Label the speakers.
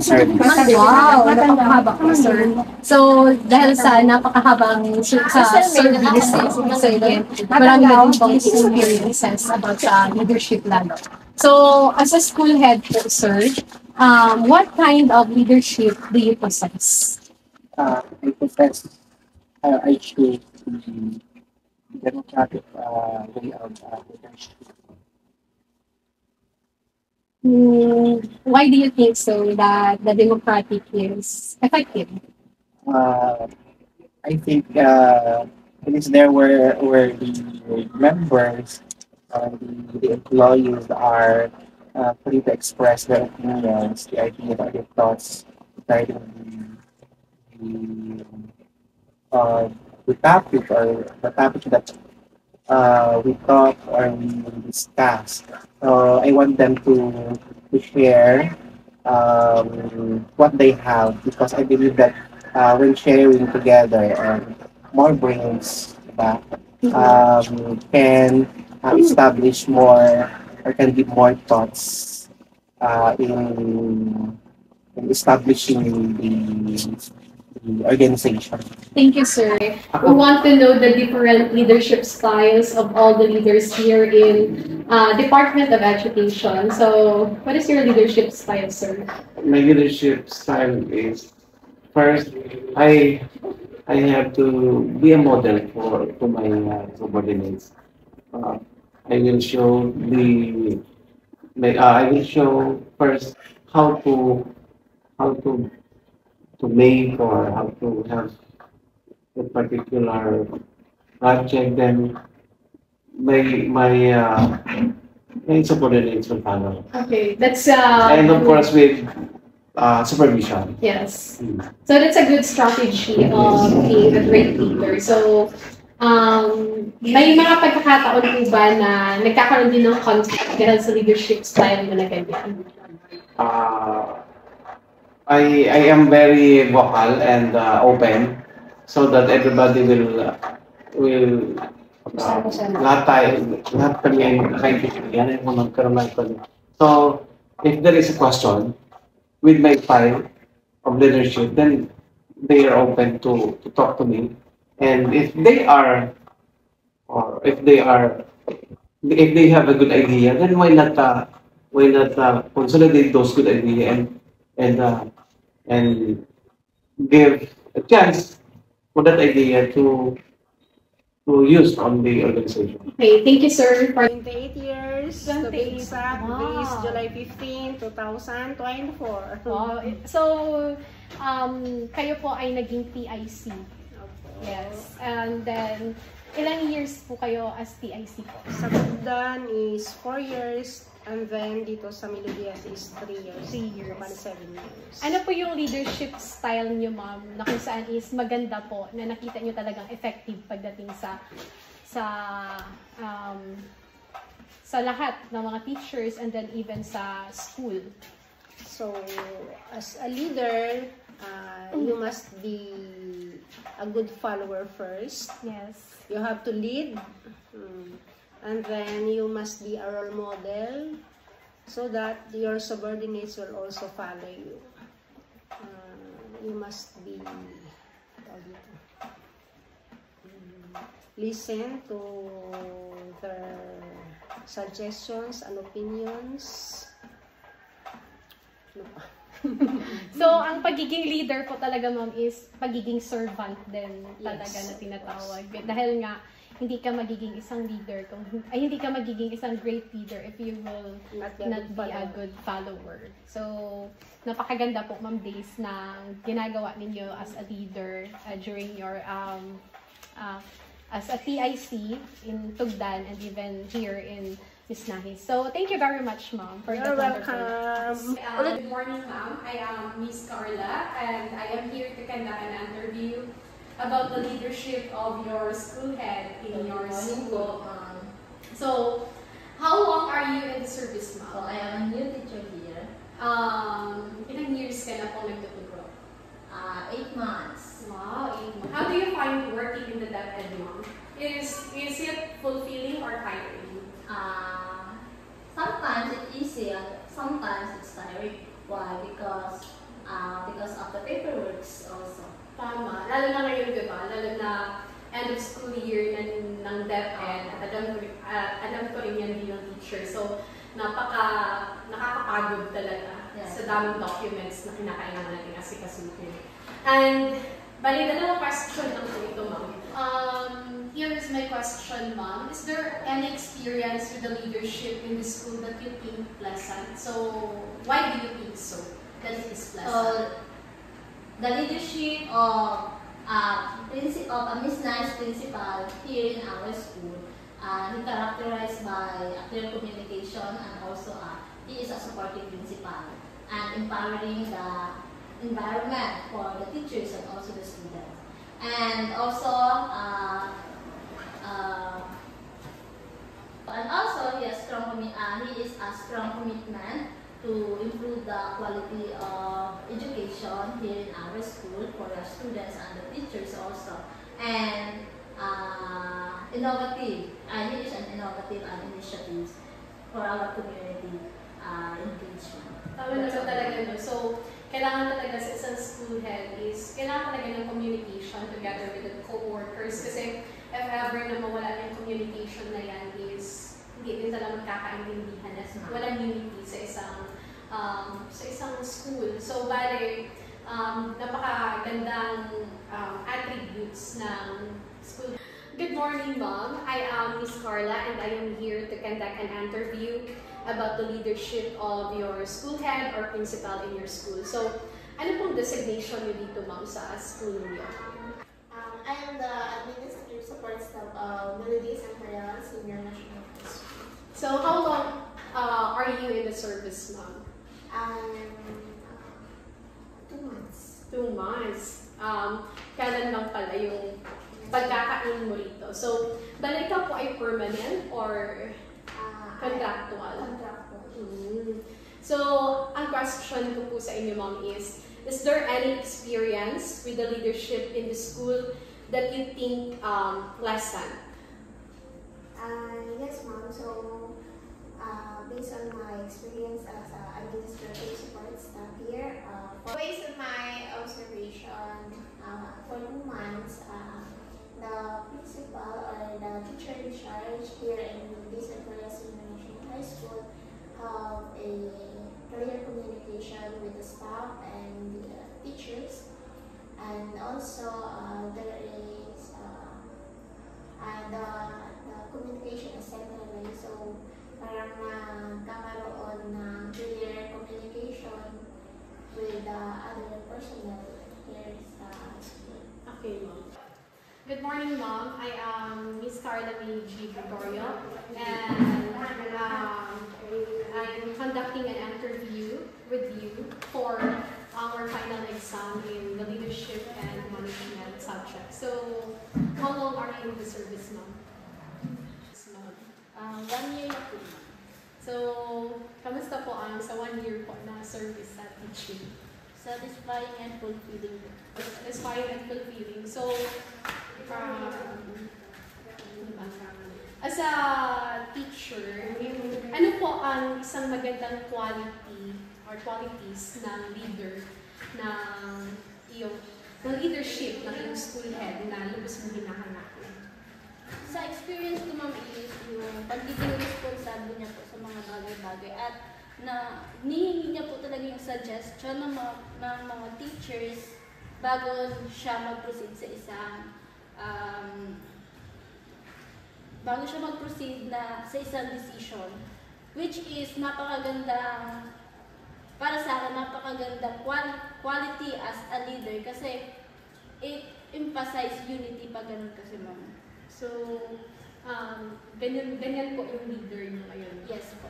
Speaker 1: service.
Speaker 2: Wow, napakahaba po, sir. So, dahil sa napakahabang sa service sa inyo, marami na din pong experiences about sa leadership lalo. So, as a school head po, sir, what kind of leadership do you possess?
Speaker 1: I possess, I choose the democratic way of leadership.
Speaker 2: Why do you think so that the democratic is effective?
Speaker 1: Uh, I think it is there where the members, the employees are free to express their opinions, the ideas, or their thoughts regarding the, uh, the topic or the topic that we talk or we discuss. So I want them to share what they have because I believe that when sharing together more brains can establish more or can give more thoughts in establishing the organization.
Speaker 2: Thank you, sir. We want to know the different leadership styles of all the leaders here in Department of Education. So, what is your leadership style, sir?
Speaker 3: My leadership style is first I have to be a model for my subordinates. I will show I will show first how how to make or how to have a particular project. Then my subordinates will follow.
Speaker 2: Okay, that's
Speaker 3: And of course with supervision.
Speaker 2: yes. So that's a good strategy of being a great leader. So, may mga pagkakataon po ba na nagkakaroon din ng conflict dahil sa leadership style mo na ganyan?
Speaker 3: I am very vocal and open so that everybody will lahat kami ay nakaibigan ay magkaroon ng conflict. So if there is a question with my style of leadership, then they are open to talk to me. And if they have a good idea, then why not consolidate those good ideas and give a chance for that idea to use on the organization.
Speaker 2: Okay, thank you, sir. For
Speaker 4: 28 years, to be exact, this July 15, 2024.
Speaker 2: wow. So, kayo po ay naging TIC. Yes. And then, ilang years po kayo as TIC po?
Speaker 4: Sa Bugdan is 4 years, and then dito sa Melodias is 3 years.
Speaker 2: 3 years.
Speaker 4: Bali 7 years.
Speaker 2: Ano po yung leadership style niyo, ma'am, na kung saan is maganda po, na nakita niyo talagang effective pagdating sa lahat ng mga teachers and then even sa school?
Speaker 4: So, as a leader, you must be a good follower first.
Speaker 2: Yes.
Speaker 4: You have to lead, and then you must be a role model so that your subordinates will also follow you. You must be listen to their suggestions and opinions.
Speaker 2: So, ang pagiging leader po talaga, ma'am, is pagiging servant din talaga na tinatawag. Dahil nga, hindi ka magiging isang leader, hindi ka magiging isang great leader if you will not be a good follower. So, napakaganda po, ma'am, Days, na ginagawa ninyo as a leader during your, as a TIC in Tugdan and even here in Miss Nahis. So, thank you very much, ma'am, for
Speaker 4: You're
Speaker 2: that wonderful.
Speaker 4: welcome.
Speaker 2: Good morning, ma'am. I am Miss Carla, and I am here to conduct an interview about the leadership of your school head in your school. So, how long are you in the service, ma'am?
Speaker 5: So, I am a new teacher here.
Speaker 2: Ilang years ka na po nagtuturo?
Speaker 5: 8 months.
Speaker 2: Wow, 8 months. How do you find working in the DepEd, ma'am? Is it fulfilling or tiring?
Speaker 5: Sometimes it's easy and sometimes it's tiring. Why? Because because of the paperwork also.
Speaker 2: Tama. Lalo na ngayon, di ba? Lalo na end of school year ng DepEd at alam ko rin yan bilang teacher. So, nakakapagod talaga sa daming documents na kinakailangan natin asikasuhin. And, bali, dalawang question lang po ito, ma'am. Here is my question, ma'am. Is there any experience with the leadership in the school that you think pleasant? So, why do you think so? That it is pleasant?
Speaker 5: The leadership of a Miss Nice principal here in our school, he characterized by clear communication and also he is a supportive principal and empowering the environment for the teachers and also the students. And also, he is a strong commitment to improve the quality of education here in our school for the students and the teachers also. And innovative, he is an innovative initiative for our community engagement.
Speaker 2: Tama naman talaga, no? So, kailangan talaga sa isang school head is, kailangan talaga ng communication together with the co-workers. Kasi, if ever na mawala yung communication na yan is, hindi din talaga magkakaintindihan at walang unity sa isang school. So, bale, napakagandang attributes ng school. Good morning, Mom. I am Miss Carla and I am here to conduct an interview about the leadership of your school head or principal in your school. So, ano pong designation niyo dito, Ma'am, sa school niyo?
Speaker 6: I am the administrative support staff of Melody San Mariela Senior National High School.
Speaker 2: So, how long are you in the service, Ma'am?
Speaker 6: 2 months.
Speaker 2: 2 months. Kailan lang pala yung pagkakain mo rito? So, dahil ikaw po ay permanent or contractual?
Speaker 6: Contractual.
Speaker 2: So, ang question ko po sa inyo, Ma'am, is there any experience with the leadership in the school that you think pleasant?
Speaker 6: Yes, Mom. So, based on my experience as an administrative support staff here, based on my observation, for 2 months, the principal or the teacher in charge here in this National High School have a clear communication with the staff and the teachers, and also there is the communication is centralized, so parang nagkakaroon ng clear communication with the other personnel here sa school.
Speaker 2: Okay, Ma'am. Good morning, Mom. I am Miss Carla May G. Gregorio, and I'm conducting an interview with you for our final exam in the leadership and management subject. So, how long are you in the service, Ma'am?
Speaker 5: 1 year na po.
Speaker 2: So, kamusta po ang sa 1 year po na service sa teaching?
Speaker 5: Satisfying and fulfilling.
Speaker 2: Satisfying and fulfilling. So, as a teacher, ano po ang isang magandang quality or qualities ng leader ng leadership ng iyong school head na lubos mong hinahanap?
Speaker 5: Sa experience ko, Ma'am, is yung pagiging responsable niya po sa mga bagay-bagay at na nihingi niya po talaga yung suggestion ng mga teachers bago siya mag-proceed sa isang decision, which is napakagandang para sa akin, napakagandang quality as a leader kasi it emphasize unity pag ganun kasi, Ma'am.
Speaker 2: So, ganyan po yung leader nyo ngayon.
Speaker 5: Yes po.